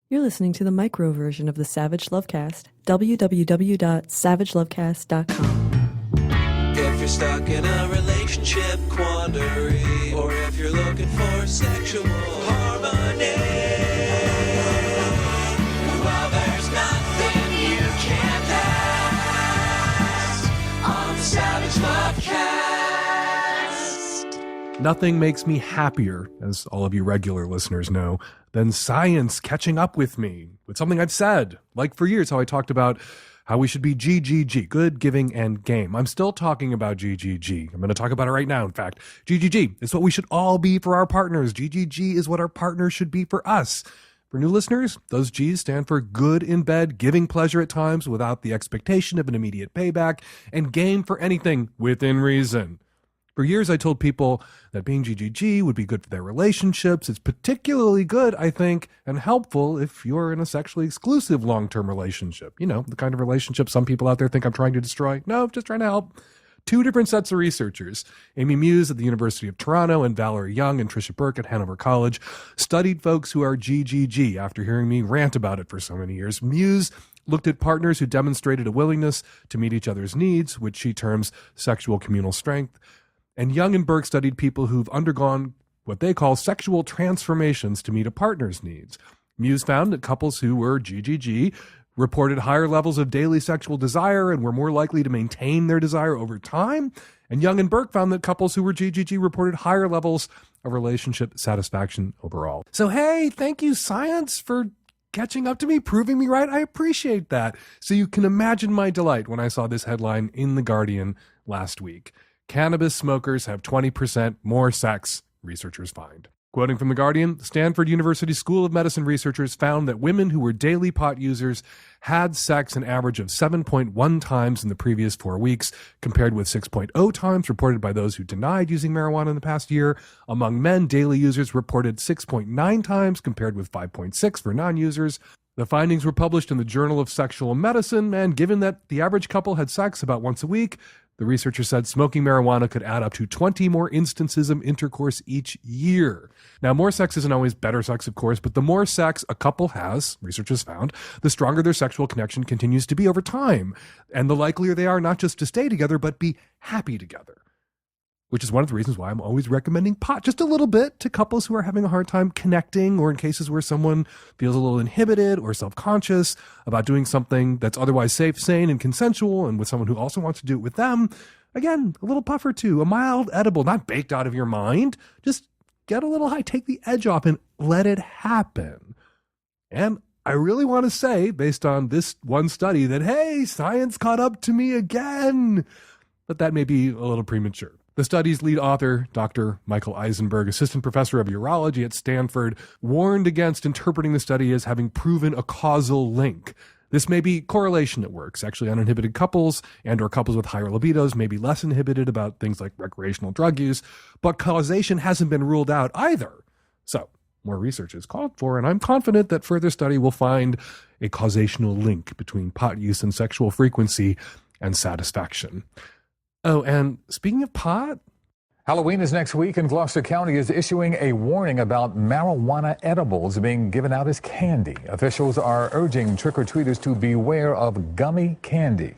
You're listening to the micro version of the Savage Lovecast. www.savagelovecast.com. If you're stuck in a relationship quandary, or if you're looking for sexual harmony, well, there's nothing you can't ask on the Savage Lovecast. Nothing makes me happier, as all of you regular listeners know, than science catching up with me with something I've said. Like for years, how I talked about how we should be GGG, good, giving, and game. I'm still talking about GGG. I'm going to talk about it right now, in fact. GGG is what we should all be for our partners. GGG is what our partners should be for us. For new listeners, those G's stand for good in bed, giving pleasure at times without the expectation of an immediate payback, and game for anything within reason. For years, I told people that being GGG would be good for their relationships. It's particularly good, I think, and helpful if you're in a sexually exclusive long-term relationship. You know, the kind of relationship some people out there think I'm trying to destroy. No, just trying to help. Two different sets of researchers, Amy Muse at the University of Toronto and Valerie Young and Tricia Burke at Hanover College, studied folks who are GGG after hearing me rant about it for so many years. Muse looked at partners who demonstrated a willingness to meet each other's needs, which she terms sexual communal strength. And Young and Burke studied people who've undergone what they call sexual transformations to meet a partner's needs. Muse found that couples who were GGG reported higher levels of daily sexual desire and were more likely to maintain their desire over time. And Young and Burke found that couples who were GGG reported higher levels of relationship satisfaction overall. So, hey, thank you, science, for catching up to me, proving me right. I appreciate that. So you can imagine my delight when I saw this headline in The Guardian last week. Cannabis smokers have 20% more sex, researchers find. Quoting from The Guardian, Stanford University School of Medicine researchers found that women who were daily pot users had sex an average of 7.1 times in the previous 4 weeks, compared with 6.0 times reported by those who denied using marijuana in the past year. Among men, daily users reported 6.9 times, compared with 5.6 for non-users. The findings were published in the Journal of Sexual Medicine, and given that the average couple had sex about once a week, the researcher said smoking marijuana could add up to 20 more instances of intercourse each year. Now, more sex isn't always better sex, of course, but the more sex a couple has, researchers found, the stronger their sexual connection continues to be over time, and the likelier they are not just to stay together, but be happy together. Which is one of the reasons why I'm always recommending pot just a little bit to couples who are having a hard time connecting, or in cases where someone feels a little inhibited or self-conscious about doing something that's otherwise safe, sane, and consensual, and with someone who also wants to do it with them. Again, a little puff or two, a mild edible, not baked out of your mind. Just get a little high, take the edge off, and let it happen. And I really want to say, based on this one study, that, hey, science caught up to me again. But that may be a little premature. The study's lead author, Dr. Michael Eisenberg, assistant professor of urology at Stanford, warned against interpreting the study as having proven a causal link. This may be correlation at work. Sexually uninhibited couples and or couples with higher libidos may be less inhibited about things like recreational drug use, but causation hasn't been ruled out either. So, more research is called for, and I'm confident that further study will find a causational link between pot use and sexual frequency and satisfaction. Oh, and speaking of pot, Halloween is next week, and Gloucester County is issuing a warning about marijuana edibles being given out as candy. Officials are urging trick-or-treaters to beware of gummy candy.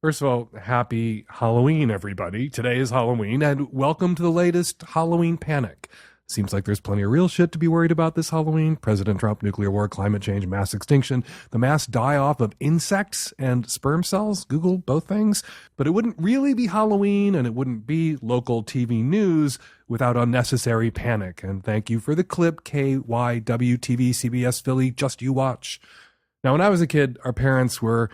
First of all, happy Halloween, everybody. Today is Halloween, and welcome to the latest Halloween panic. Seems like there's plenty of real shit to be worried about this Halloween. President Trump, nuclear war, climate change, mass extinction, the mass die-off of insects and sperm cells. Google both things. But it wouldn't really be Halloween, and it wouldn't be local TV news without unnecessary panic. And thank you for the clip, KYWTV, CBS Philly, Just You Watch. Now, when I was a kid, our parents were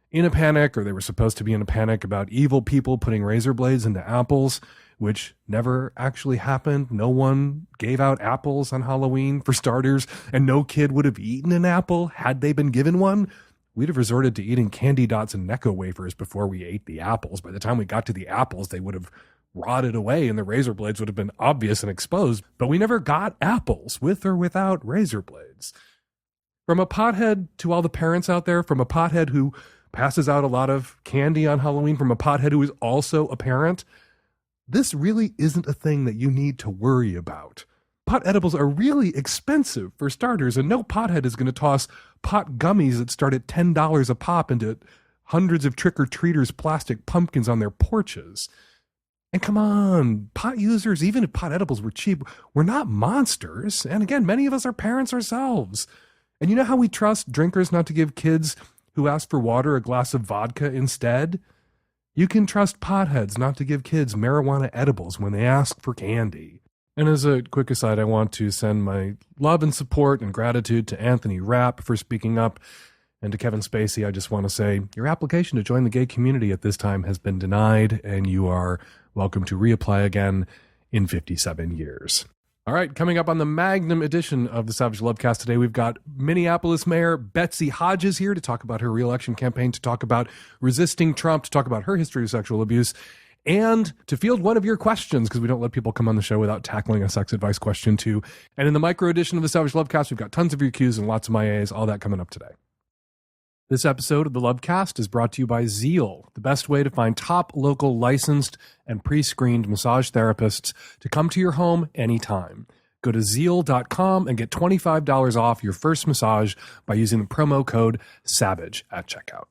in a panic, or they were supposed to be in a panic, about evil people putting razor blades into apples, which never actually happened. No one gave out apples on Halloween, for starters, and no kid would have eaten an apple had they been given one. We'd have resorted to eating candy dots and Necco wafers before we ate the apples. By the time we got to the apples, they would have rotted away and the razor blades would have been obvious and exposed. But we never got apples, with or without razor blades. From a pothead to all the parents out there, from a pothead who passes out a lot of candy on Halloween, from a pothead who is also a parent, this really isn't a thing that you need to worry about. pot edibles are really expensive for starters, and no pothead is going to toss pot gummies that start at $10 a pop into hundreds of trick-or-treaters' plastic pumpkins on their porches. And come on, pot users, even if pot edibles were cheap, we're not monsters. And again, many of us are parents ourselves. And you know how we trust drinkers not to give kids who ask for water a glass of vodka instead? You can trust potheads not to give kids marijuana edibles when they ask for candy. And as a quick aside, I want to send my love and support and gratitude to Anthony Rapp for speaking up. And to Kevin Spacey, I just want to say your application to join the gay community at this time has been denied, and you are welcome to reapply again in 57 years. All right, coming up on the Magnum edition of the Savage Lovecast today, we've got Minneapolis Mayor Betsy Hodges here to talk about her re-election campaign, to talk about resisting Trump, to talk about her history of sexual abuse, and to field one of your questions, because we don't let people come on the show without tackling a sex advice question too. And in the micro edition of the Savage Lovecast, we've got tons of your Qs and lots of my A's, all that coming up today. This episode of the Lovecast is brought to you by Zeal, the best way to find top local licensed and pre-screened massage therapists to come to your home anytime. Go to zeal.com and get $25 off your first massage by using the promo code SAVAGE at checkout.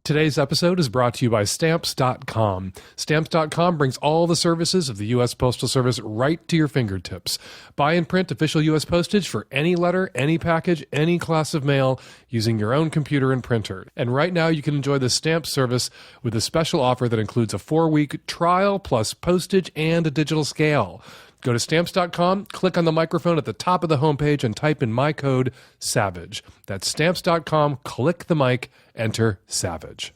Today's episode is brought to you by Stamps.com. Stamps.com brings all the services of the U.S. Postal Service right to your fingertips. Buy and print official U.S. postage for any letter, any package, any class of mail using your own computer and printer. And right now you can enjoy the Stamps service with a special offer that includes a 4-week trial plus postage and a digital scale. Go to Stamps.com, click on the microphone at the top of the homepage, and type in my code SAVAGE. That's Stamps.com, click the mic, enter SAVAGE.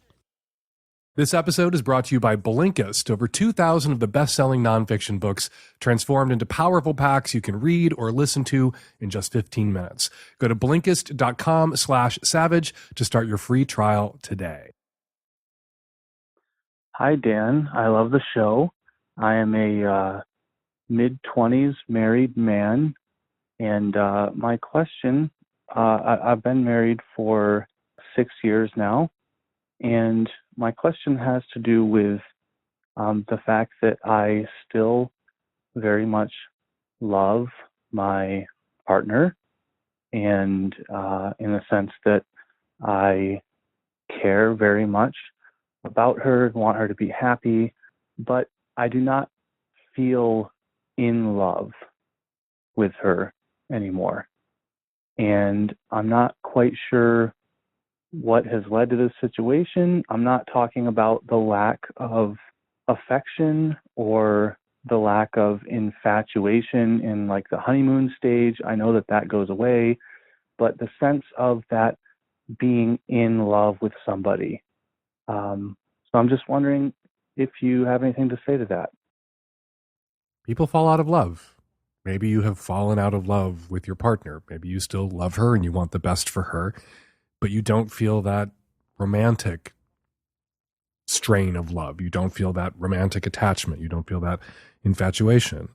This episode is brought to you by Blinkist. Over 2,000 of the best-selling nonfiction books transformed into powerful packs you can read or listen to in just 15 minutes. Go to Blinkist.com/savage to start your free trial today. Hi, Dan. I love the show. I am a mid-20s married man, and my question, I've been married for 6 years now, and my question has to do with the fact that I still very much love my partner, and in the sense that I care very much about her, want her to be happy, but I do not feel in love with her anymore. And I'm not quite sure what has led to this situation. I'm not talking about the lack of affection or the lack of infatuation in like the honeymoon stage. I know that that goes away, but the sense of that being in love with somebody. So I'm just wondering if you have anything to say to that. People fall out of love. Maybe you have fallen out of love with your partner. Maybe you still love her and you want the best for her, but you don't feel that romantic strain of love. You don't feel that romantic attachment. You don't feel that infatuation.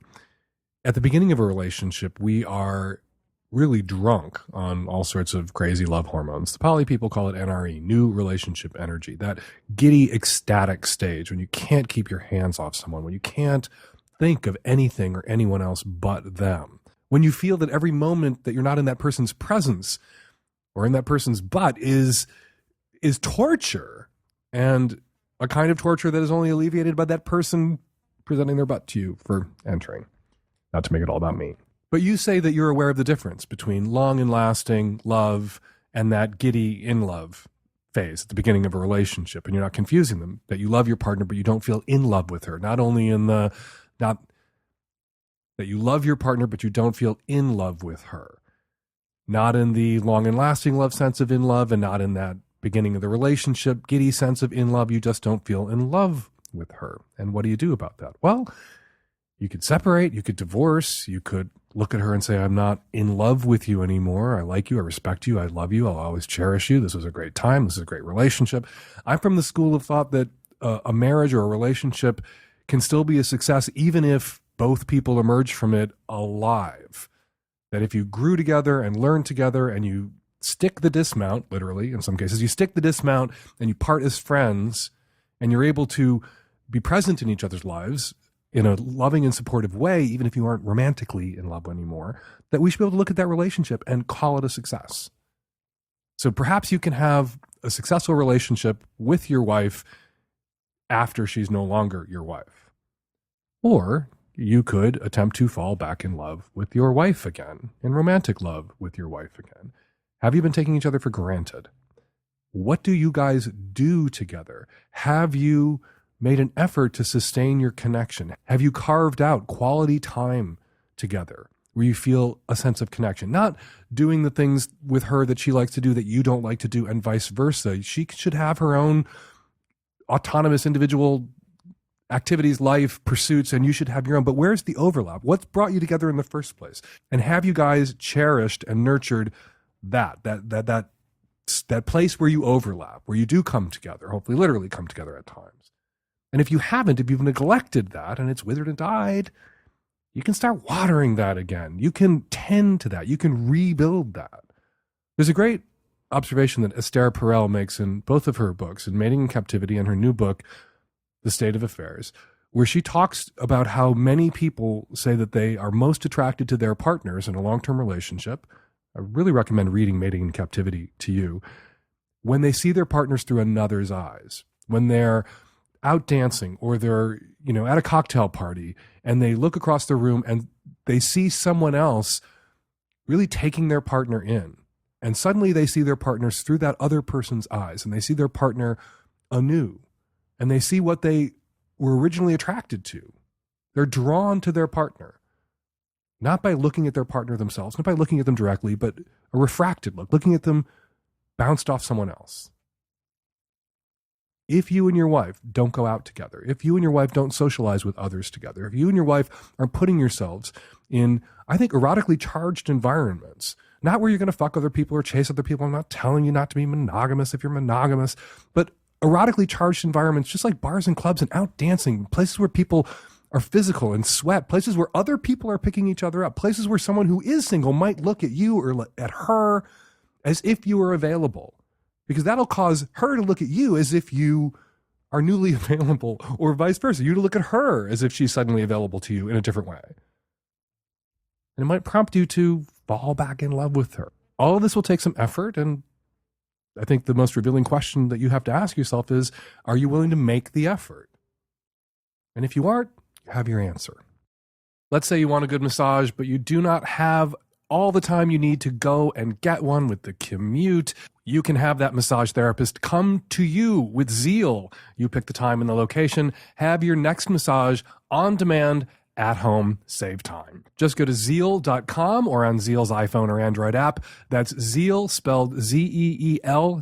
At the beginning of a relationship, we are really drunk on all sorts of crazy love hormones. The poly people call it NRE, new relationship energy, that giddy, ecstatic stage when you can't keep your hands off someone, when you can't think of anything or anyone else but them. When you feel that every moment that you're not in that person's presence or in that person's butt is torture, and a kind of torture that is only alleviated by that person presenting their butt to you for entering. Not to make it all about me. But you say that you're aware of the difference between long and lasting love and that giddy in love phase at the beginning of a relationship, and you're not confusing them, that you love your partner but you don't feel in love with her. Not that you love your partner, but you don't feel in love with her. Not in the long and lasting love sense of in love, and not in that beginning of the relationship, giddy sense of in love. You just don't feel in love with her. And what do you do about that? Well, you could separate, you could divorce, you could look at her and say, I'm not in love with you anymore. I like you, I respect you, I love you, I'll always cherish you. This was a great time, this is a great relationship. I'm from the school of thought that a marriage or a relationship can still be a success even if both people emerge from it alive. That if you grew together and learned together and you stick the dismount, literally in some cases, you stick the dismount and you part as friends and you're able to be present in each other's lives in a loving and supportive way, even if you aren't romantically in love anymore, that we should be able to look at that relationship and call it a success. So perhaps you can have a successful relationship with your wife after she's no longer your wife. Or you could attempt to fall back in love with your wife again, in romantic love with your wife again. Have you been taking each other for granted? What do you guys do together? Have you made an effort to sustain your connection? Have you carved out quality time together where you feel a sense of connection? Not doing the things with her that she likes to do that you don't like to do, and vice versa. She should have her own autonomous individual activities, life, pursuits, and you should have your own. But where's the overlap? What's brought you together in the first place? And have you guys cherished and nurtured that place where you overlap, where you do come together, hopefully literally come together at times? And if you haven't, if you've neglected that and it's withered and died, you can start watering that again. You can tend to that. You can rebuild that. There's a great observation that Esther Perel makes in both of her books, in Mating in Captivity and her new book, The State of Affairs, where she talks about how many people say that they are most attracted to their partners in a long-term relationship. I really recommend reading Mating in Captivity to you. When they see their partners through another's eyes, when they're out dancing or they're, at a cocktail party and they look across the room and they see someone else really taking their partner in. And suddenly they see their partners through that other person's eyes, and they see their partner anew, and they see what they were originally attracted to. They're drawn to their partner, not by looking at their partner themselves, not by looking at them directly, but a refracted look, looking at them bounced off someone else. If you and your wife don't go out together, if you and your wife don't socialize with others together, if you and your wife are putting yourselves in, I think, erotically charged environments, not where you're going to fuck other people or chase other people. I'm not telling you not to be monogamous if you're monogamous, but erotically charged environments, just like bars and clubs and out dancing, places where people are physical and sweat, places where other people are picking each other up, places where someone who is single might look at you or at her as if you were available, because that'll cause her to look at you as if you are newly available, or vice versa, you to look at her as if she's suddenly available to you in a different way. And it might prompt you to fall back in love with her. All of this will take some effort, and I think the most revealing question that you have to ask yourself is, are you willing to make the effort? And if you aren't, you have your answer. Let's say you want a good massage, but you do not have all the time you need to go and get one with the commute. You can have that massage therapist come to you with Zeal. You pick the time and the location, have your next massage on demand at home, save time. Just go to Zeal.com or on Zeal's iPhone or Android app. That's Zeal, spelled ZEEL.com,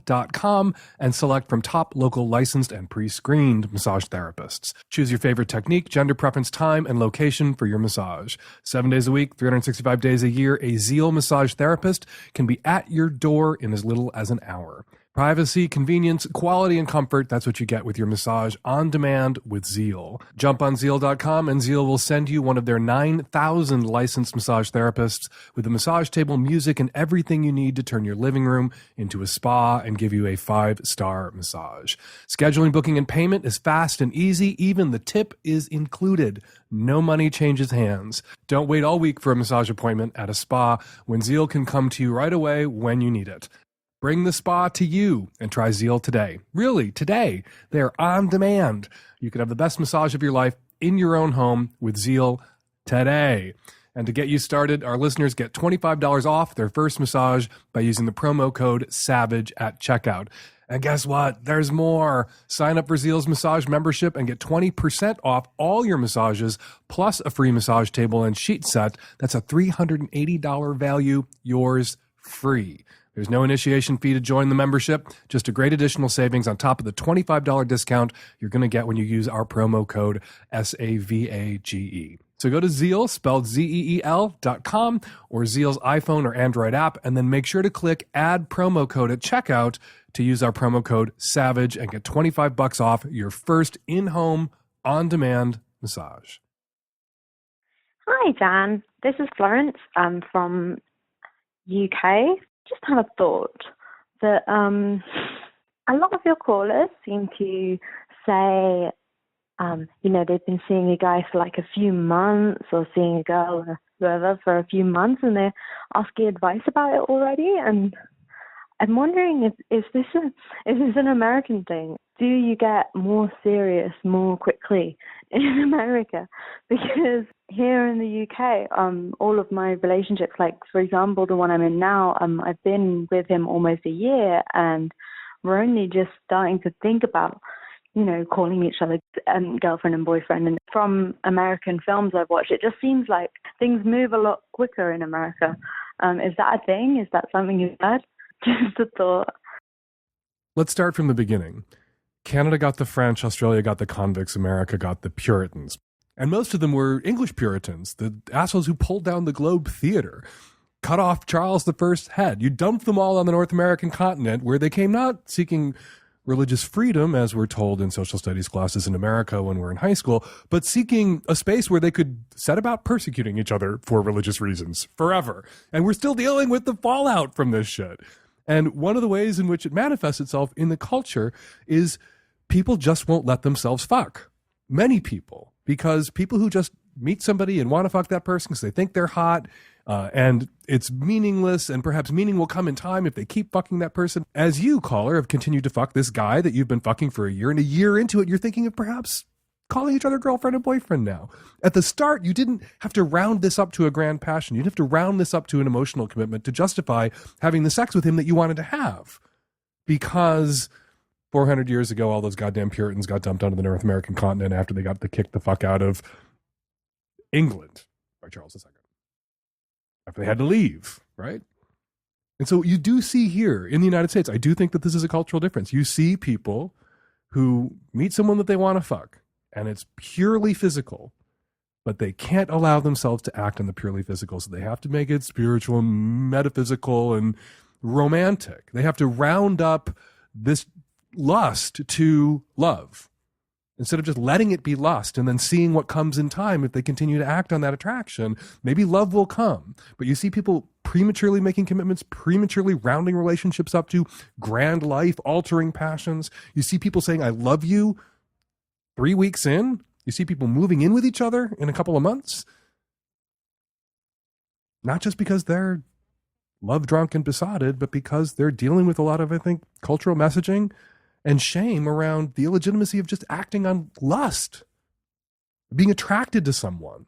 and select from top local licensed and pre-screened massage therapists. Choose your favorite technique, gender preference, time, and location for your massage. 7 days a week, 365 days a year, a Zeal massage therapist can be at your door in as little as an hour. Privacy, convenience, quality, and comfort, that's what you get with your massage on demand with Zeal. Jump on Zeal.com and Zeal will send you one of their 9,000 licensed massage therapists with a massage table, music, and everything you need to turn your living room into a spa and give you a 5-star massage. Scheduling, booking, and payment is fast and easy. Even the tip is included. No money changes hands. Don't wait all week for a massage appointment at a spa when Zeal can come to you right away when you need it. Bring the spa to you and try Zeal today. Really, today. They're on demand. You can have the best massage of your life in your own home with Zeal today. And to get you started, our listeners get $25 off their first massage by using the promo code SAVAGE at checkout. And guess what? There's more. Sign up for Zeal's massage membership and get 20% off all your massages, plus a free massage table and sheet set. That's a $380 value, yours free. There's no initiation fee to join the membership, just a great additional savings on top of the $25 discount you're going to get when you use our promo code SAVAGE. So go to Zeal, spelled ZEEL.com, or Zeal's iPhone or Android app, and then make sure to click Add Promo Code at checkout to use our promo code SAVAGE and get $25 off your first in-home, on-demand massage. Hi, Dan. This is Florence. I'm from UK. Just had a thought that a lot of your callers seem to say they've been seeing a guy for like a few months or seeing a girl or whoever for a few months and they're asking advice about it already. And I'm wondering, is this an American thing? Do you get more serious more quickly in America? Because here in the UK, all of my relationships, like for example, the one I'm in now, I've been with him almost a year and we're only just starting to think about, calling each other girlfriend and boyfriend. And from American films I've watched, it just seems like things move a lot quicker in America. Is that a thing? Is that something you've heard? Just a thought. Let's start from the beginning. Canada got the French, Australia got the convicts, America got the Puritans. And most of them were English Puritans, the assholes who pulled down the Globe Theatre, cut off Charles I's head. You dumped them all on the North American continent where they came not seeking religious freedom, as we're told in social studies classes in America when we're in high school, but seeking a space where they could set about persecuting each other for religious reasons forever. And we're still dealing with the fallout from this shit. And one of the ways in which it manifests itself in the culture is people just won't let themselves fuck. Many people. Because people who just meet somebody and want to fuck that person because they think they're hot, and it's meaningless, and perhaps meaning will come in time if they keep fucking that person. As you, caller, have continued to fuck this guy that you've been fucking for a year, and a year into it, you're thinking of perhaps calling each other girlfriend and boyfriend now. At the start, you didn't have to round this up to a grand passion. You didn't have to round this up to an emotional commitment to justify having the sex with him that you wanted to have. Because 400 years ago, all those goddamn Puritans got dumped onto the North American continent after they got kicked the fuck out of England by Charles II. After they had to leave, right? And so you do see here in the United States, I do think that this is a cultural difference. You see people who meet someone that they want to fuck, and it's purely physical, but they can't allow themselves to act on the purely physical, so they have to make it spiritual, metaphysical, and romantic. They have to round up this lust to love instead of just letting it be lust and then seeing what comes in time. If they continue to act on that attraction, maybe love will come. But you see people prematurely making commitments, prematurely rounding relationships up to grand life altering passions. You see people saying I love you 3 weeks in. You see people moving in with each other in a couple of months, not just because they're love drunk and besotted, but because they're dealing with a lot of, I think, cultural messaging and shame around the illegitimacy of just acting on lust, being attracted to someone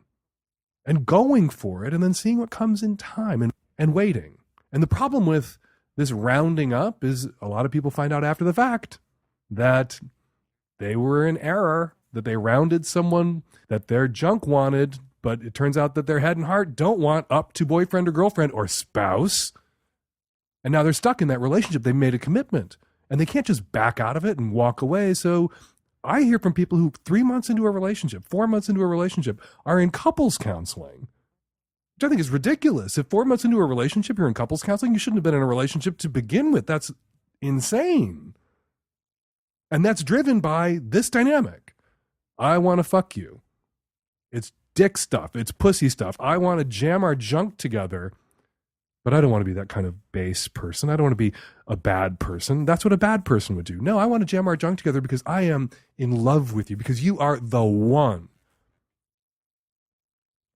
and going for it and then seeing what comes in time and waiting. And the problem with this rounding up is a lot of people find out after the fact that they were in error, that they rounded someone that their junk wanted, but it turns out that their head and heart don't want up to boyfriend or girlfriend or spouse. And now they're stuck in that relationship. They've made a commitment. And they can't just back out of it and walk away. So I hear from people who 3 months into a relationship, 4 months into a relationship, are in couples counseling, which I think is ridiculous. If 4 months into a relationship, you're in couples counseling, you shouldn't have been in a relationship to begin with. That's insane. And that's driven by this dynamic. I want to fuck you. It's dick stuff. It's pussy stuff. I want to jam our junk together. But I don't want to be that kind of base person. I don't want to be a bad person. That's what a bad person would do. No, I want to jam our junk together because I am in love with you, because you are the one.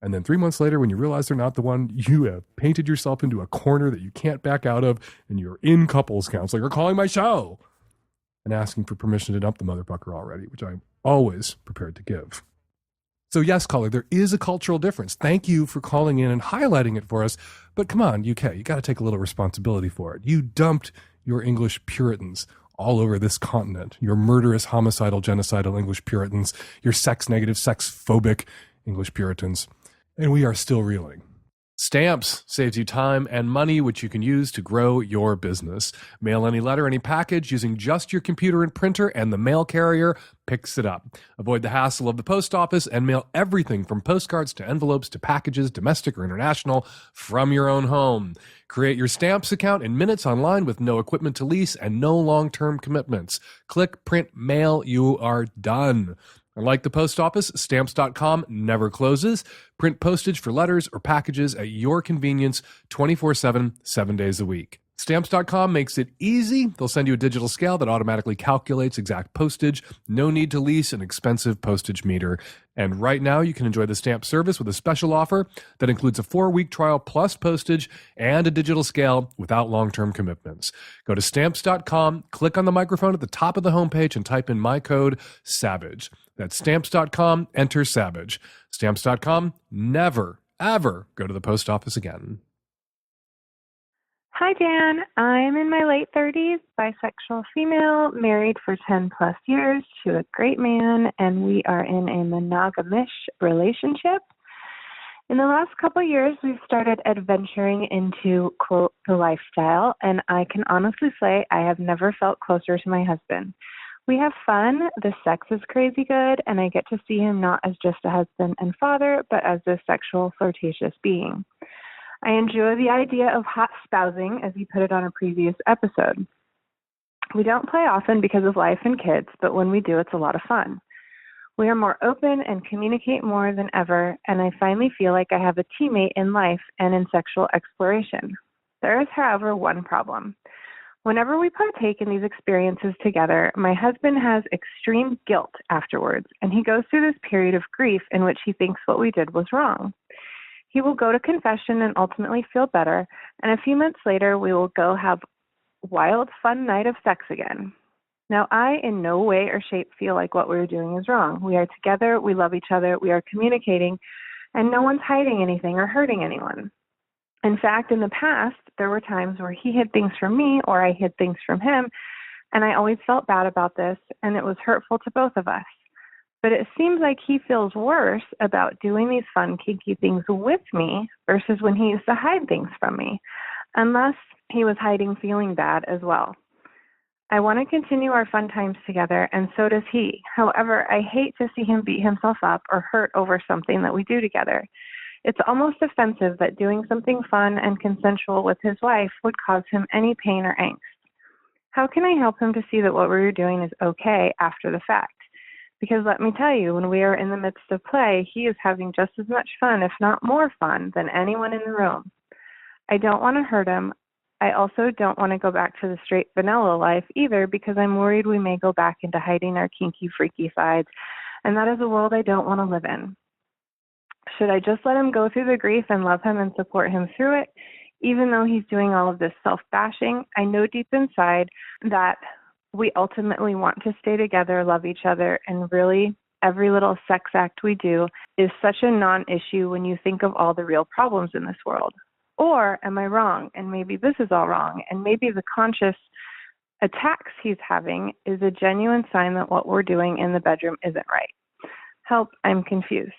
And then 3 months later, when you realize they're not the one, you have painted yourself into a corner that you can't back out of, and you're in couples counseling or calling my show and asking for permission to dump the motherfucker already, which I'm always prepared to give. So yes, caller, there is a cultural difference. Thank you for calling in and highlighting it for us. But come on, UK, you got to take a little responsibility for it. You dumped your English Puritans all over this continent, your murderous, homicidal, genocidal English Puritans, your sex-negative, sex-phobic English Puritans, and we are still reeling. Stamps saves you time and money, which you can use to grow your business. Mail any letter, any package using just your computer and printer, and the mail carrier picks it up. Avoid the hassle of the post office and mail everything from postcards to envelopes to packages, domestic or international, from your own home. Create your Stamps account in minutes online with no equipment to lease and no long-term commitments. Click, print, mail, you are done. Unlike the post office, Stamps.com never closes. Print postage for letters or packages at your convenience 24/7, 7 days a week. Stamps.com makes it easy. They'll send you a digital scale that automatically calculates exact postage. No need to lease an expensive postage meter. And right now, you can enjoy the stamp service with a special offer that includes a 4-week trial plus postage and a digital scale without long-term commitments. Go to Stamps.com, click on the microphone at the top of the homepage, and type in my code, SAVAGE. That's Stamps.com, enter SAVAGE. Stamps.com, never, ever go to the post office again. Hi, Dan. I'm in my late 30s, bisexual female, married for 10 plus years to a great man, and we are in a monogamish relationship. In the last couple of years, we've started adventuring into, quote, the lifestyle, and I can honestly say I have never felt closer to my husband. We have fun, the sex is crazy good, and I get to see him not as just a husband and father, but as a sexual, flirtatious being. I enjoy the idea of hot spousing, as you put it on a previous episode. We don't play often because of life and kids, but when we do, it's a lot of fun. We are more open and communicate more than ever, and I finally feel like I have a teammate in life and in sexual exploration. There is, however, one problem. Whenever we partake in these experiences together, my husband has extreme guilt afterwards, and he goes through this period of grief in which he thinks what we did was wrong. He will go to confession and ultimately feel better, and a few months later, we will go have a wild, fun night of sex again. Now, I in no way or shape feel like what we're doing is wrong. We are together, we love each other, we are communicating, and no one's hiding anything or hurting anyone. In fact, in the past, there were times where he hid things from me or I hid things from him, and I always felt bad about this, and it was hurtful to both of us. But it seems like he feels worse about doing these fun, kinky things with me versus when he used to hide things from me, unless he was hiding feeling bad as well. I want to continue our fun times together, and so does he. However, I hate to see him beat himself up or hurt over something that we do together. It's almost offensive that doing something fun and consensual with his wife would cause him any pain or angst. How can I help him to see that what we're doing is okay after the fact? Because let me tell you, when we are in the midst of play, he is having just as much fun, if not more fun, than anyone in the room. I don't want to hurt him. I also don't want to go back to the straight vanilla life either, because I'm worried we may go back into hiding our kinky, freaky sides, and that is a world I don't want to live in. Should I just let him go through the grief and love him and support him through it, even though he's doing all of this self-bashing? I know deep inside that we ultimately want to stay together, love each other, and really every little sex act we do is such a non-issue when you think of all the real problems in this world. Or am I wrong? And maybe this is all wrong. And maybe the conscious attacks he's having is a genuine sign that what we're doing in the bedroom isn't right. Help, I'm confused.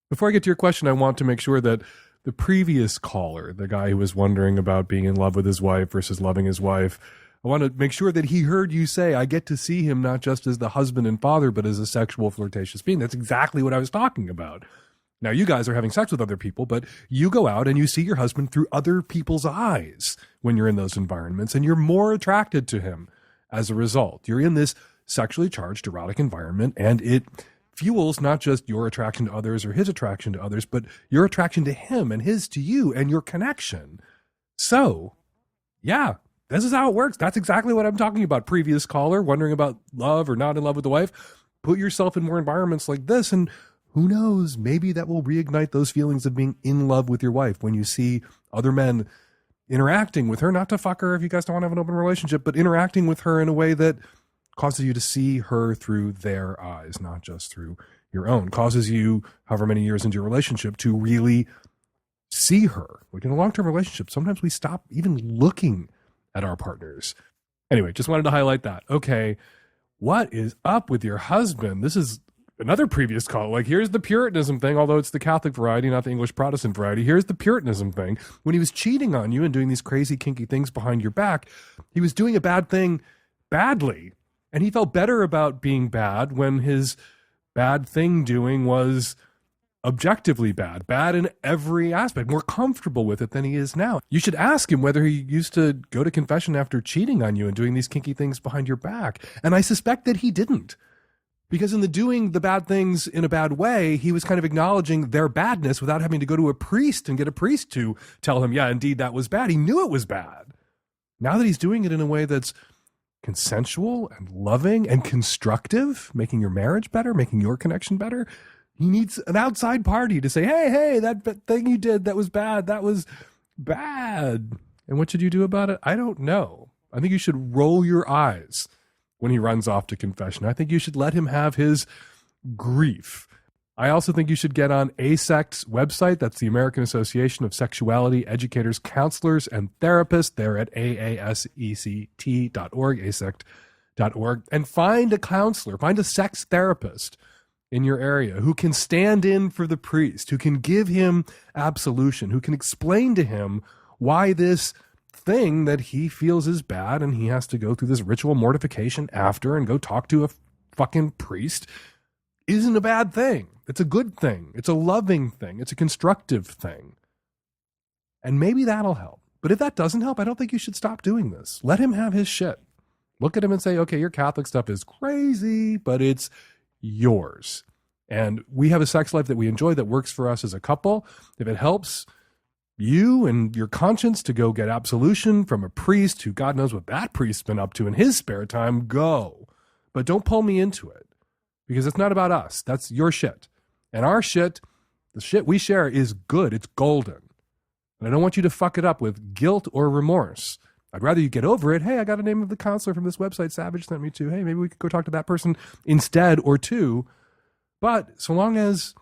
Before I get to your question, I want to make sure that the previous caller, the guy who was wondering about being in love with his wife versus loving his wife, I want to make sure that he heard you say, I get to see him not just as the husband and father, but as a sexual, flirtatious being. That's exactly what I was talking about. Now, you guys are having sex with other people, but you go out and you see your husband through other people's eyes when you're in those environments, and you're more attracted to him as a result. You're in this sexually charged, erotic environment, and it fuels not just your attraction to others or his attraction to others, but your attraction to him and his to you and your connection. So, yeah. This is how it works. That's exactly what I'm talking about. Previous caller, wondering about love or not in love with the wife. Put yourself in more environments like this, and who knows, maybe that will reignite those feelings of being in love with your wife when you see other men interacting with her, not to fuck her if you guys don't want to have an open relationship, but interacting with her in a way that causes you to see her through their eyes, not just through your own. Causes you, however many years into your relationship, to really see her. Like in a long-term relationship, sometimes we stop even looking at our partners. Anyway, just wanted to highlight that. Okay, what is up with your husband? This is another previous call. Like, here's the Puritanism thing, although it's the Catholic variety, not the English Protestant variety. Here's the Puritanism thing. When he was cheating on you and doing these crazy, kinky things behind your back, he was doing a bad thing badly. And he felt better about being bad when his bad thing doing was objectively bad in every aspect, more comfortable with it than he is now. You should ask him whether he used to go to confession after cheating on you and doing these kinky things behind your back. And I suspect that he didn't, Because in the doing the bad things in a bad way, he was kind of acknowledging their badness without having to go to a priest and get a priest to tell him, yeah, indeed, that was bad. He knew it was bad. Now that he's doing it in a way that's consensual and loving and constructive, making your marriage better, making your connection better, he needs an outside party to say, hey, that thing you did, that was bad. That was bad. And what should you do about it? I don't know. I think you should roll your eyes when he runs off to confession. I think you should let him have his grief. I also think you should get on s.e.x website. That's the American Association of Sexuality Educators, Counselors, and Therapists. They're at aasect.org, asect.org, and find a counselor, find a sex therapist in your area who can stand in for the priest, who can give him absolution, who can explain to him why this thing that he feels is bad and he has to go through this ritual mortification after and go talk to a fucking priest isn't a bad thing. It's a good thing. It's a loving thing. It's a constructive thing. And maybe that'll help. But if that doesn't help, I don't think you should stop doing this. Let him have his shit. Look at him and say, okay, your Catholic stuff is crazy, but it's yours. And we have a sex life that we enjoy that works for us as a couple. If it helps you and your conscience to go get absolution from a priest who God knows what that priest's been up to in his spare time, go. But don't pull me into it, because it's not about us. That's your shit. And our shit, the shit we share, is good. It's golden. And I don't want you to fuck it up with guilt or remorse. I'd rather you get over it. Hey, I got a name of the counselor from this website Savage sent me to. Hey, maybe we could go talk to that person instead or two. But so long as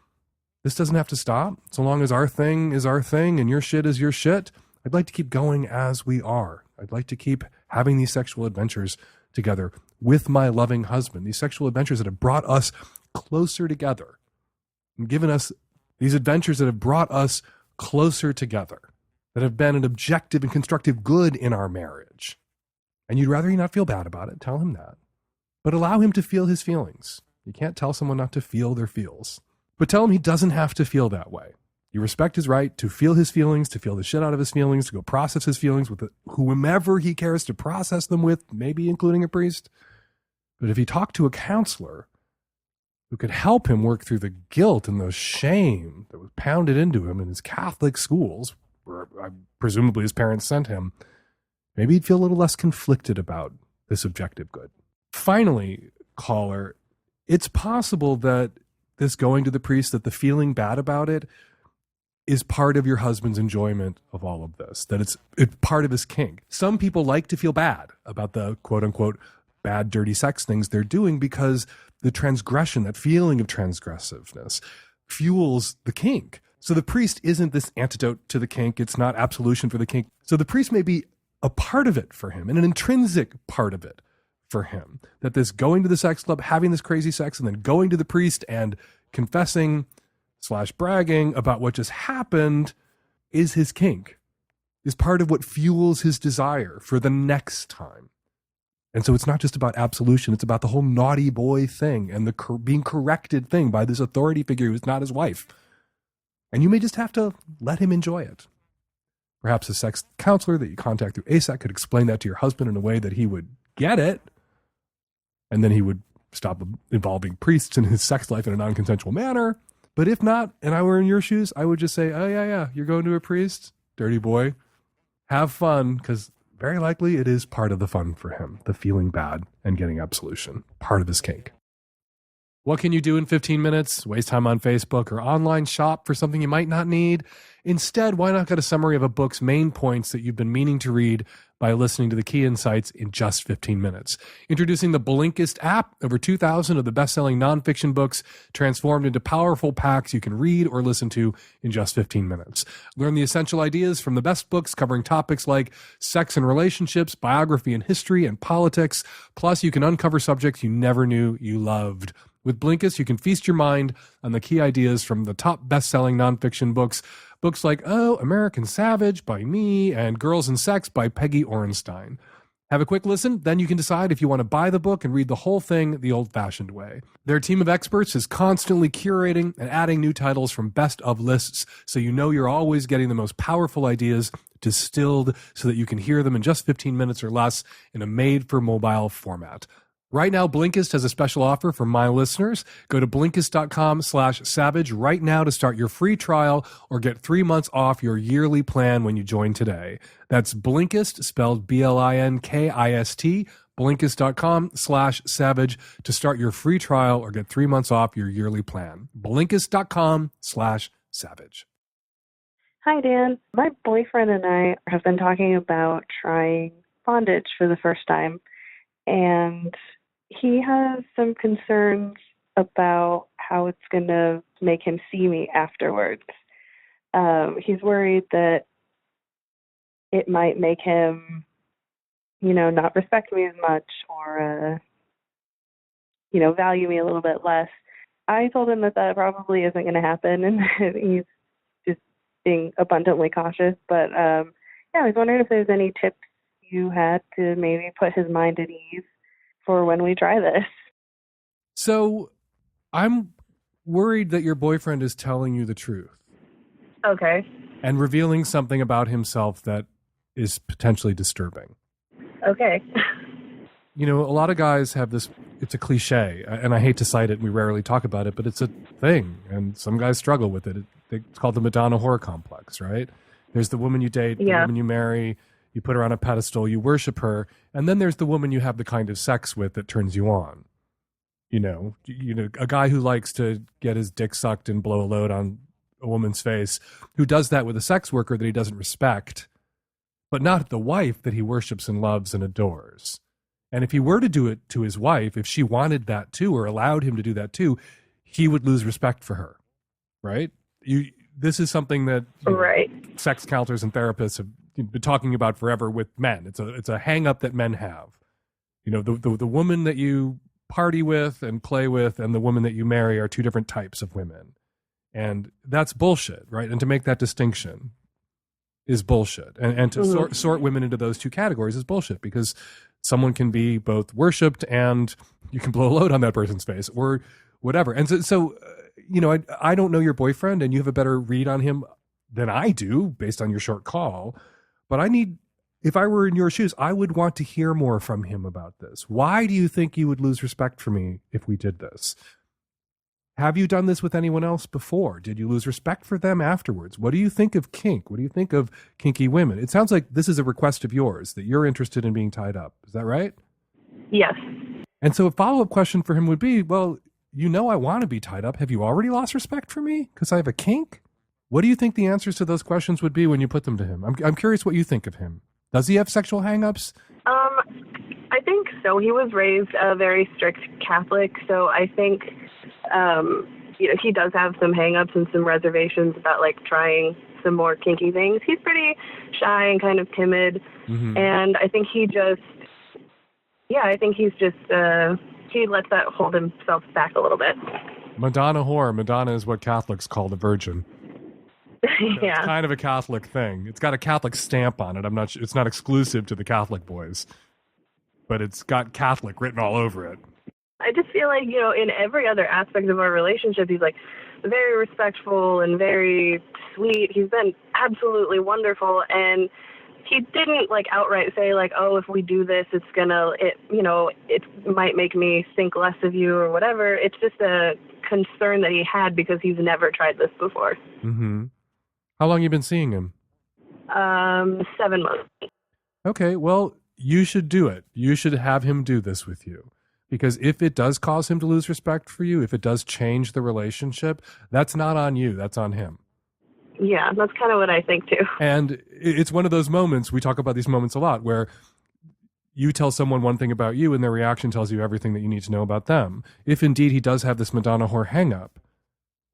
this doesn't have to stop, so long as our thing is our thing and your shit is your shit, I'd like to keep going as we are. I'd like to keep having these sexual adventures together with my loving husband, these sexual adventures that have brought us closer together and given us these adventures that have brought us closer together, that have been an objective and constructive good in our marriage. And you'd rather he not feel bad about it, tell him that. But allow him to feel his feelings. You can't tell someone not to feel their feels. But tell him he doesn't have to feel that way. You respect his right to feel his feelings, to feel the shit out of his feelings, to go process his feelings with whomever he cares to process them with, maybe including a priest. But if he talked to a counselor who could help him work through the guilt and the shame that was pounded into him in his Catholic schools, where presumably his parents sent him, maybe he'd feel a little less conflicted about this objective good. Finally, caller, it's possible that this going to the priest, that the feeling bad about it is part of your husband's enjoyment of all of this, that it's part of his kink. Some people like to feel bad about the quote unquote bad, dirty sex things they're doing because the transgression, that feeling of transgressiveness, fuels the kink. So the priest isn't this antidote to the kink. It's not absolution for the kink. So the priest may be a part of it for him and an intrinsic part of it for him, that this going to the sex club, having this crazy sex, and then going to the priest and confessing / bragging about what just happened is his kink, is part of what fuels his desire for the next time. And so it's not just about absolution. It's about the whole naughty boy thing and the being corrected thing by this authority figure who's not his wife. And you may just have to let him enjoy it. Perhaps a sex counselor that you contact through s.e.x could explain that to your husband in a way that he would get it. And then he would stop involving priests in his sex life in a non-consensual manner. But if not, and I were in your shoes, I would just say, oh, yeah, you're going to a priest? Dirty boy. Have fun, because very likely it is part of the fun for him, the feeling bad and getting absolution, part of his kink. What can you do in 15 minutes? Waste time on Facebook or online shop for something you might not need? Instead, why not get a summary of a book's main points that you've been meaning to read by listening to the key insights in just 15 minutes? Introducing the Blinkist app, over 2,000 of the best-selling nonfiction books transformed into powerful packs you can read or listen to in just 15 minutes. Learn the essential ideas from the best books covering topics like sex and relationships, biography and history, and politics. Plus, you can uncover subjects you never knew you loved. With Blinkist, you can feast your mind on the key ideas from the top best-selling nonfiction books. Books like, American Savage by me and Girls and Sex by Peggy Orenstein. Have a quick listen, then you can decide if you want to buy the book and read the whole thing the old-fashioned way. Their team of experts is constantly curating and adding new titles from best of lists, so you know you're always getting the most powerful ideas distilled so that you can hear them in just 15 minutes or less in a made-for-mobile format. Right now, Blinkist has a special offer for my listeners. Go to Blinkist.com/savage right now to start your free trial or get 3 months off your yearly plan when you join today. That's Blinkist, spelled Blinkist, Blinkist.com/savage to start your free trial or get 3 months off your yearly plan. Blinkist.com/savage. Hi, Dan. My boyfriend and I have been talking about trying bondage for the first time, and he has some concerns about how it's going to make him see me afterwards. He's worried that it might make him, not respect me as much or, value me a little bit less. I told him that probably isn't going to happen, and he's just being abundantly cautious. But, I was wondering if there's any tips you had to maybe put his mind at ease for when we try this. So I'm worried that your boyfriend is telling you the truth. Okay. And revealing something about himself that is potentially disturbing. Okay. A lot of guys have this, it's a cliche, and I hate to cite it, and we rarely talk about it, but it's a thing, and some guys struggle with it. It's called the Madonna whore complex, right? There's the woman you date, the woman you marry, you put her on a pedestal, you worship her, and then there's the woman you have the kind of sex with that turns you on. A guy who likes to get his dick sucked and blow a load on a woman's face, who does that with a sex worker that he doesn't respect, but not the wife that he worships and loves and adores. And if he were to do it to his wife, if she wanted that too, or allowed him to do that too, he would lose respect for her, right? This is something that sex counselors and therapists have been talking about forever with men. It's a hang up that men have. The woman that you party with and play with and the woman that you marry are two different types of women. And that's bullshit, right? And to make that distinction is bullshit. And to sort women into those two categories is bullshit, because someone can be both worshipped and you can blow a load on that person's face or whatever. And so I don't know your boyfriend, and you have a better read on him than I do based on your short call. But if I were in your shoes, I would want to hear more from him about this. Why do you think you would lose respect for me if we did this? Have you done this with anyone else before? Did you lose respect for them afterwards? What do you think of kink? What do you think of kinky women? It sounds like this is a request of yours, that you're interested in being tied up. Is that right? Yes. And so a follow-up question for him would be, well, I want to be tied up. Have you already lost respect for me because I have a kink? What do you think the answers to those questions would be when you put them to him? I'm curious what you think of him. Does he have sexual hang-ups? I think so. He was raised a very strict Catholic, so I think, he does have some hang-ups and some reservations about, trying some more kinky things. He's pretty shy and kind of timid, and I think he lets that hold himself back a little bit. Madonna whore. Madonna is what Catholics call the virgin. Yeah. It's kind of a Catholic thing. It's got a Catholic stamp on it. I'm not sure, it's not exclusive to the Catholic boys, but it's got Catholic written all over it. I just feel like, in every other aspect of our relationship, he's very respectful and very sweet. He's been absolutely wonderful. And he didn't outright say oh, if we do this, it might make me think less of you or whatever. It's just a concern that he had because he's never tried this before. Mm-hmm. How long have you been seeing him? 7 months. Okay, well, you should do it. You should have him do this with you. Because if it does cause him to lose respect for you, if it does change the relationship, that's not on you, that's on him. Yeah, that's kind of what I think too. And it's one of those moments, we talk about these moments a lot, where you tell someone one thing about you and their reaction tells you everything that you need to know about them. If indeed he does have this Madonna whore hang-up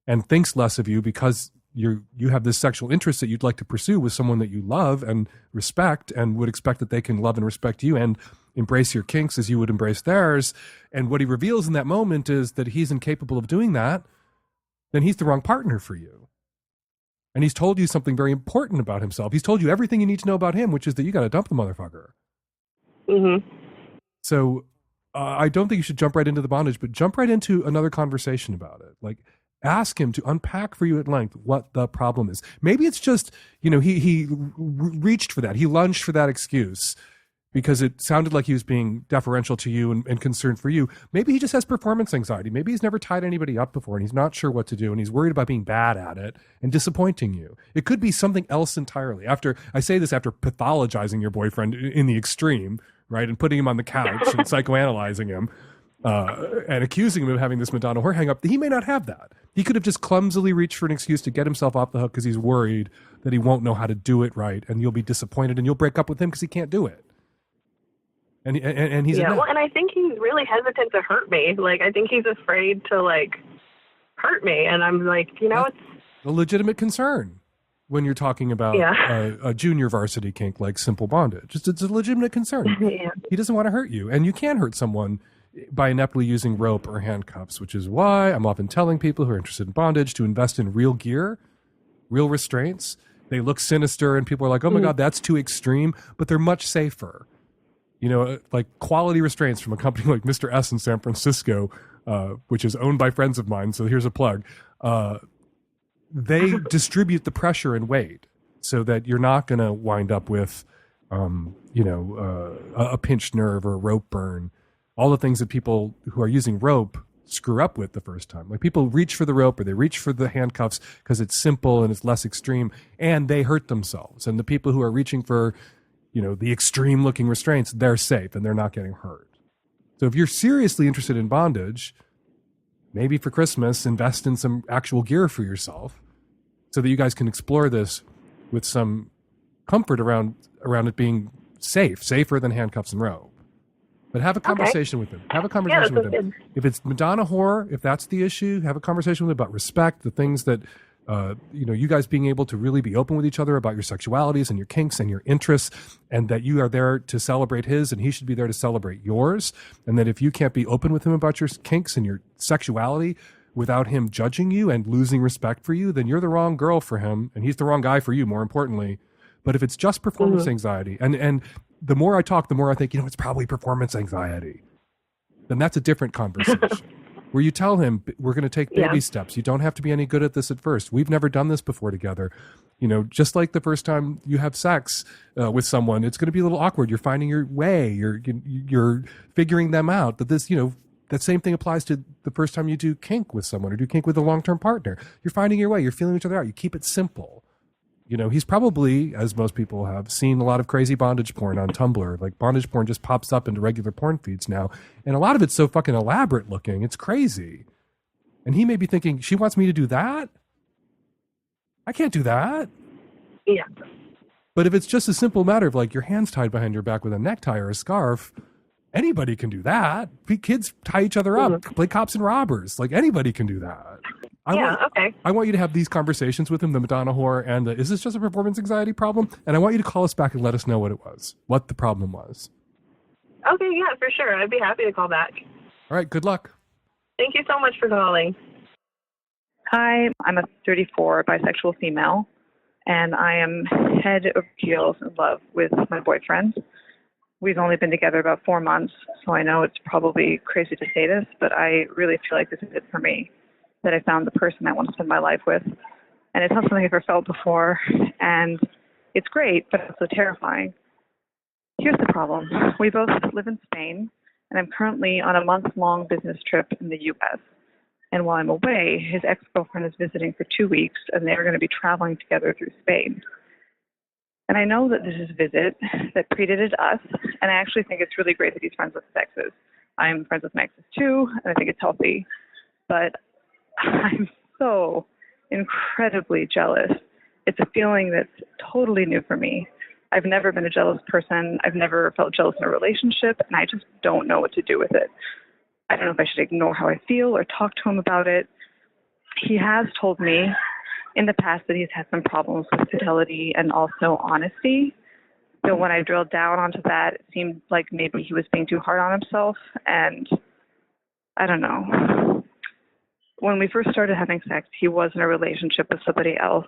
and thinks less of you because you have this sexual interest that you'd like to pursue with someone that you love and respect and would expect that they can love and respect you and embrace your kinks as you would embrace theirs, and what he reveals in that moment is that he's incapable of doing that, then he's the wrong partner for you. And he's told you something very important about himself. He's told you everything you need to know about him, which is that you got to dump the motherfucker. Mm-hmm. So I don't think you should jump right into the bondage, but jump right into another conversation about it. Ask him to unpack for you at length what the problem is. Maybe it's just, he reached for that. He lunged for that excuse because it sounded like he was being deferential to you and concerned for you. Maybe he just has performance anxiety. Maybe he's never tied anybody up before and he's not sure what to do and he's worried about being bad at it and disappointing you. It could be something else entirely. After pathologizing your boyfriend in the extreme, right, and putting him on the couch and psychoanalyzing him and accusing him of having this Madonna whore hang up, he may not have that. He could have just clumsily reached for an excuse to get himself off the hook because he's worried that he won't know how to do it right and you'll be disappointed and you'll break up with him because he can't do it. And he's and I think he's really hesitant to hurt me. Like, I think he's afraid to, like, hurt me. And I'm like, it's a legitimate concern when you're talking about a junior varsity kink like simple bondage. It's a legitimate concern. Yeah. He doesn't want to hurt you. And you can hurt someone by ineptly using rope or handcuffs, which is why I'm often telling people who are interested in bondage to invest in real gear, real restraints. They look sinister and people are like, oh my God, that's too extreme, but they're much safer. Like quality restraints from a company like Mr. S in San Francisco, which is owned by friends of mine. So here's a plug. They distribute the pressure and weight so that you're not going to wind up with, a pinched nerve or a rope burn. All the things that people who are using rope screw up with the first time. Like people reach for the rope or they reach for the handcuffs because it's simple and it's less extreme and they hurt themselves. And the people who are reaching for the extreme looking restraints, they're safe and they're not getting hurt. So if you're seriously interested in bondage, maybe for Christmas, invest in some actual gear for yourself so that you guys can explore this with some comfort around it being safer than handcuffs and rope. But have a conversation with him. Have a conversation with him. If it's Madonna whore, if that's the issue, have a conversation with him about respect, the things that you guys being able to really be open with each other about your sexualities and your kinks and your interests, and that you are there to celebrate his and he should be there to celebrate yours. And that if you can't be open with him about your kinks and your sexuality without him judging you and losing respect for you, then you're the wrong girl for him and he's the wrong guy for you, more importantly. But if it's just performance anxiety, and the more I talk, the more I think, it's probably performance anxiety, then that's a different conversation. Where you tell him, we're going to take baby steps. You don't have to be any good at this at first. We've never done this before together. Just like the first time you have sex with someone, it's going to be a little awkward. You're finding your way. You're figuring them out. That this, that same thing applies to the first time you do kink with someone or do kink with a long-term partner. You're finding your way. You're feeling each other out. You keep it simple. He's probably, as most people have, seen a lot of crazy bondage porn on Tumblr. Like bondage porn just pops up into regular porn feeds now. And a lot of it's so fucking elaborate looking. It's crazy. And he may be thinking, she wants me to do that? I can't do that. Yeah. But if it's just a simple matter of like your hands tied behind your back with a necktie or a scarf, anybody can do that. Kids tie each other up, play cops and robbers. Like anybody can do that. I want you to have these conversations with him, the Madonna whore, and is this just a performance anxiety problem? And I want you to call us back and let us know what the problem was. Okay, yeah, for sure. I'd be happy to call back. All right, good luck. Thank you so much for calling. Hi, I'm a 34 bisexual female, and I am head over heels in love with my boyfriend. We've only been together about 4 months, so I know it's probably crazy to say this, but I really feel like this is it for me. That I found the person I want to spend my life with. And it's not something I've ever felt before. And it's great, but also terrifying. Here's the problem. We both live in Spain, and I'm currently on a month-long business trip in the U.S. And while I'm away, his ex-girlfriend is visiting for 2 weeks, and they're going to be traveling together through Spain. And I know that this is a visit that predated us, and I actually think it's really great that he's friends with his exes. I'm friends with my exes too, and I think it's healthy. But I'm so incredibly jealous. It's a feeling that's totally new for me. I've never been a jealous person. I've never felt jealous in a relationship, and I just don't know what to do with it. I don't know if I should ignore how I feel or talk to him about it. He has told me in the past that he's had some problems with fidelity and also honesty. So when I drilled down onto that, it seemed like maybe he was being too hard on himself, and I don't know. When we first started having sex, he was in a relationship with somebody else.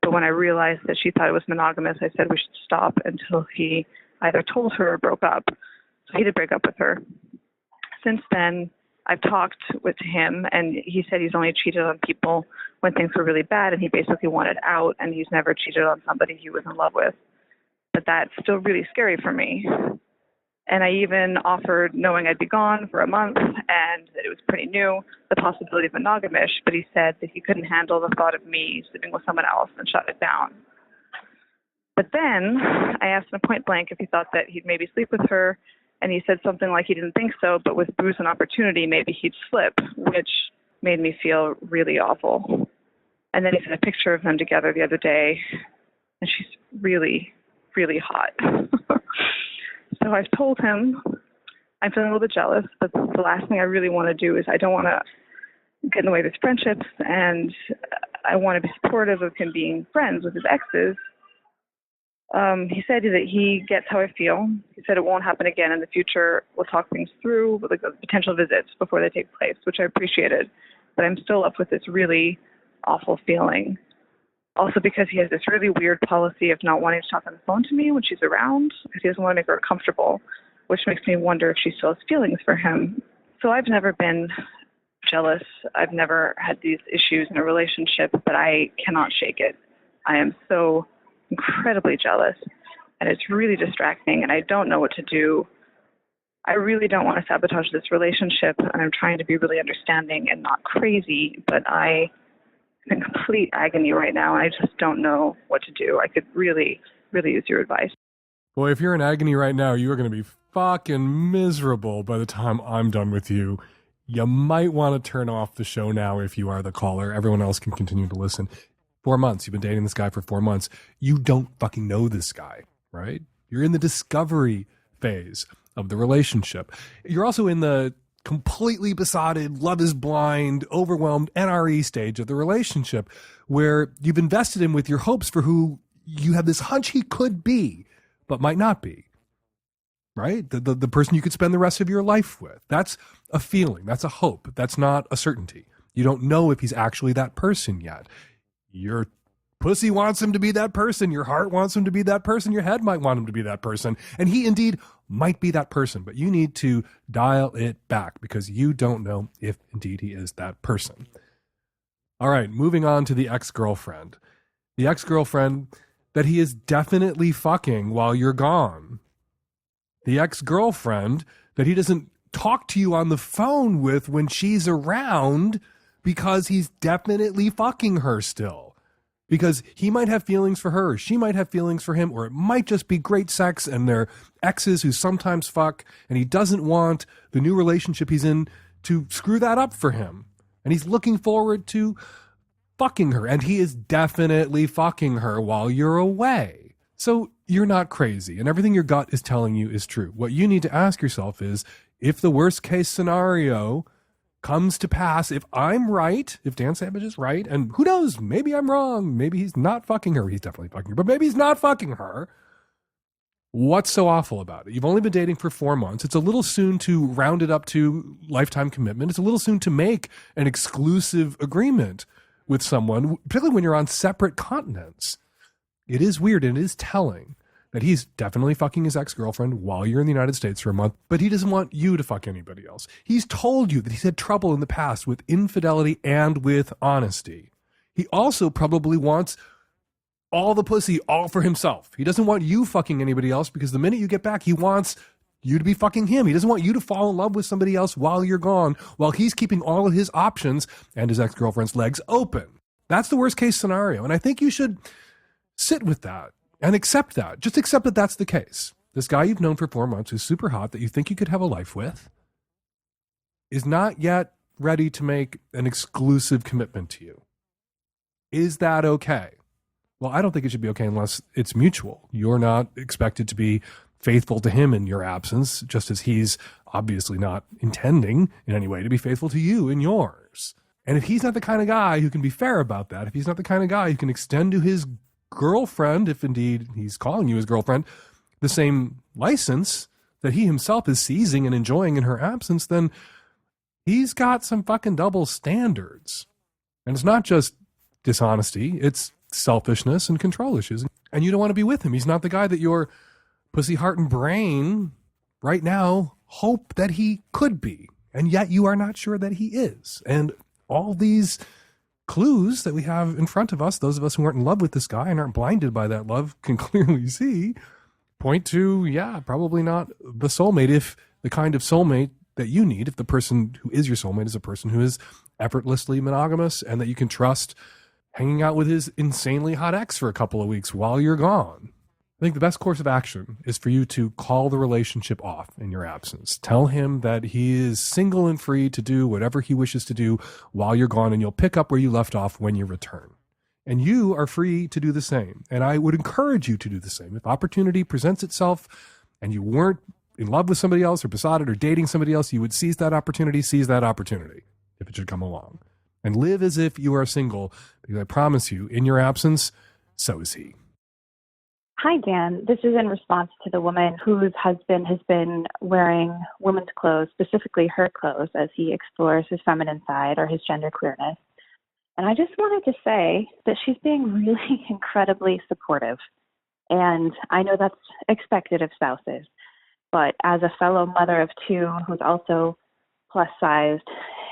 But when I realized that she thought it was monogamous, I said we should stop until he either told her or broke up. So he did break up with her. Since then, I've talked with him, and he said he's only cheated on people when things were really bad, and he basically wanted out, and he's never cheated on somebody he was in love with. But that's still really scary for me. And I even offered, knowing I'd be gone for a month and that it was pretty new, the possibility of monogamish, but he said that he couldn't handle the thought of me sleeping with someone else and shut it down. But then I asked him point blank if he thought that he'd maybe sleep with her, and he said something like he didn't think so, but with booze and opportunity, maybe he'd slip, which made me feel really awful. And then he sent a picture of them together the other day, and she's really, really hot. So I've told him I'm feeling a little bit jealous, but the last thing I really want to do is I don't want to get in the way of his friendships, and I want to be supportive of him being friends with his exes. He said that he gets how I feel. He said it won't happen again in the future. We'll talk things through with like potential visits before they take place, which I appreciated. But I'm still left with this really awful feeling. Also because he has this really weird policy of not wanting to talk on the phone to me when she's around because he doesn't want to make her uncomfortable, which makes me wonder if she still has feelings for him. So I've never been jealous. I've never had these issues in a relationship, but I cannot shake it. I am so incredibly jealous, and it's really distracting, and I don't know what to do. I really don't want to sabotage this relationship, and I'm trying to be really understanding and not crazy, but I'm in complete agony right now, and I just don't know what to do. I could really, really use your advice. Boy, if you're in agony right now, you are going to be fucking miserable by the time I'm done with you. You might want to turn off the show now if you are the caller. Everyone else can continue to listen. 4 months. You've been dating this guy for 4 months. You don't fucking know this guy, right? You're in the discovery phase of the relationship. You're also in the completely besotted, love is blind, overwhelmed NRE stage of the relationship where you've invested him with your hopes for who you have this hunch he could be, but might not be, right? The person you could spend the rest of your life with. That's a feeling. That's a hope. That's not a certainty. You don't know if he's actually that person yet. Your pussy wants him to be that person. Your heart wants him to be that person. Your head might want him to be that person. And he indeed might be that person, but you need to dial it back because you don't know if indeed he is that person. All right, moving on to the ex-girlfriend. The ex-girlfriend that he is definitely fucking while you're gone. The ex-girlfriend that he doesn't talk to you on the phone with when she's around because he's definitely fucking her still. Because he might have feelings for her, or she might have feelings for him, or it might just be great sex and they're exes who sometimes fuck, and he doesn't want the new relationship he's in to screw that up for him. And he's looking forward to fucking her, and he is definitely fucking her while you're away. So you're not crazy, and everything your gut is telling you is true. What you need to ask yourself is, if the worst case scenario comes to pass, if I'm right, if Dan Savage is right, and who knows, maybe I'm wrong, maybe he's not fucking her, he's definitely fucking her, but maybe he's not fucking her, what's so awful about it? You've only been dating for 4 months. It's a little soon to round it up to lifetime commitment. It's a little soon to make an exclusive agreement with someone, particularly when you're on separate continents. It is weird and it is telling that he's definitely fucking his ex-girlfriend while you're in the United States for a month, but he doesn't want you to fuck anybody else. He's told you that he's had trouble in the past with infidelity and with honesty. He also probably wants all the pussy all for himself. He doesn't want you fucking anybody else because the minute you get back, he wants you to be fucking him. He doesn't want you to fall in love with somebody else while you're gone, while he's keeping all of his options and his ex-girlfriend's legs open. That's the worst case scenario. And I think you should sit with that. And accept that. Just accept that that's the case. This guy you've known for 4 months who's super hot that you think you could have a life with is not yet ready to make an exclusive commitment to you. Is that okay? Well, I don't think it should be okay unless it's mutual. You're not expected to be faithful to him in your absence, just as he's obviously not intending in any way to be faithful to you in yours. And if he's not the kind of guy who can be fair about that, if he's not the kind of guy who can extend to his girlfriend, if indeed he's calling you his girlfriend, the same license that he himself is seizing and enjoying in her absence, then he's got some fucking double standards. And it's not just dishonesty, it's selfishness and control issues. And you don't want to be with him. He's not the guy that your pussy, heart, and brain right now hope that he could be. And yet you are not sure that he is. And all these clues that we have in front of us, those of us who aren't in love with this guy and aren't blinded by that love can clearly see point to, yeah, probably not the soulmate, if the kind of soulmate that you need, if the person who is your soulmate is a person who is effortlessly monogamous and that you can trust hanging out with his insanely hot ex for a couple of weeks while you're gone. I think the best course of action is for you to call the relationship off in your absence. Tell him that he is single and free to do whatever he wishes to do while you're gone, and you'll pick up where you left off when you return. And you are free to do the same. And I would encourage you to do the same. If opportunity presents itself and you weren't in love with somebody else or besotted or dating somebody else, you would seize that opportunity if it should come along. And live as if you are single, because I promise you, in your absence, so is he. Hi, Dan. This is in response to the woman whose husband has been wearing women's clothes, specifically her clothes, as he explores his feminine side or his gender queerness. And I just wanted to say that she's being really incredibly supportive. And I know that's expected of spouses. But as a fellow mother of two who's also plus-sized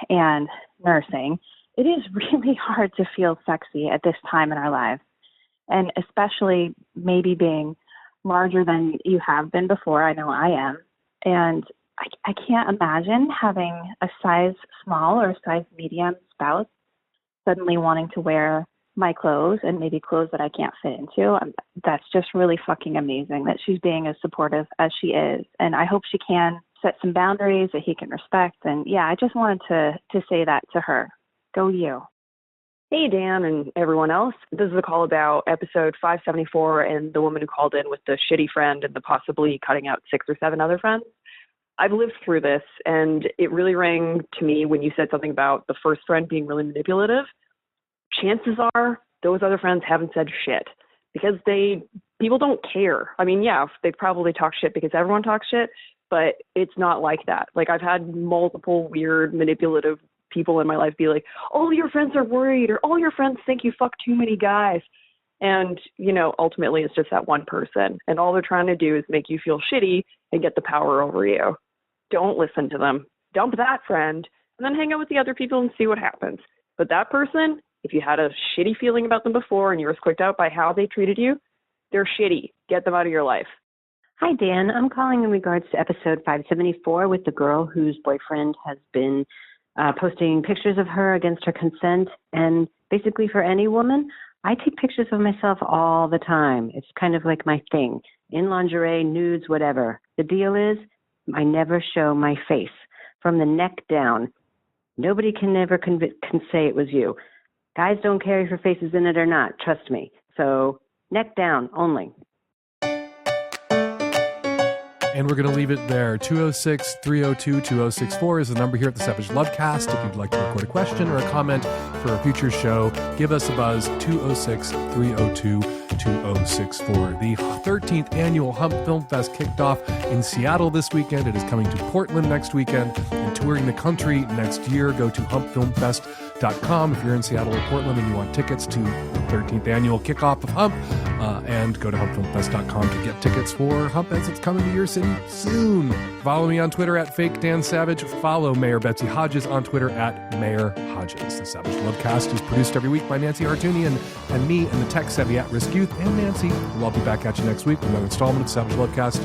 and nursing, it is really hard to feel sexy at this time in our lives. And especially maybe being larger than you have been before. I know I am. And I can't imagine having a size small or a size medium spouse suddenly wanting to wear my clothes and maybe clothes that I can't fit into. That's just really fucking amazing that she's being as supportive as she is. And I hope she can set some boundaries that he can respect. And yeah, I just wanted to say that to her. Go you. Hey, Dan and everyone else. This is a call about episode 574 and the woman who called in with the shitty friend and the possibly cutting out 6 or 7 other friends. I've lived through this, and it really rang to me when you said something about the first friend being really manipulative. Chances are those other friends haven't said shit because people don't care. I mean, yeah, they probably talk shit because everyone talks shit, but it's not like that. Like, I've had multiple weird manipulative people in my life be like, all your friends are worried, or all your friends think you fuck too many guys. And, ultimately it's just that one person. And all they're trying to do is make you feel shitty and get the power over you. Don't listen to them. Dump that friend and then hang out with the other people and see what happens. But that person, if you had a shitty feeling about them before and you were squicked out by how they treated you, they're shitty. Get them out of your life. Hi, Dan. I'm calling in regards to episode 574 with the girl whose boyfriend has been posting pictures of her against her consent. And basically for any woman, I take pictures of myself all the time. It's kind of like my thing. In lingerie, nudes, whatever. The deal is I never show my face from the neck down. Nobody can say it was you. Guys don't care if your face is in it or not. Trust me. So neck down only. And we're going to leave it there. 206-302-2064 is the number here at the Savage Lovecast. If you'd like to record a question or a comment for a future show, give us a buzz, 206-302-2064. The 13th annual Hump Film Fest kicked off in Seattle this weekend. It is coming to Portland next weekend and touring the country next year. Go to humpfilmfest.com if you're in Seattle or Portland and you want tickets to the 13th annual kickoff of Hump. And go to humpfilmfest.com to get tickets for Hump as it's coming to your city soon. Follow me on Twitter at FakeDanSavage. Follow Mayor Betsy Hodges on Twitter at Mayor Hodges. The Savage Lovecast is produced every week by Nancy Hartunian and me and the tech-savvy at-risk youth. And Nancy, we'll all be back at you next week with another installment of Savage Lovecast.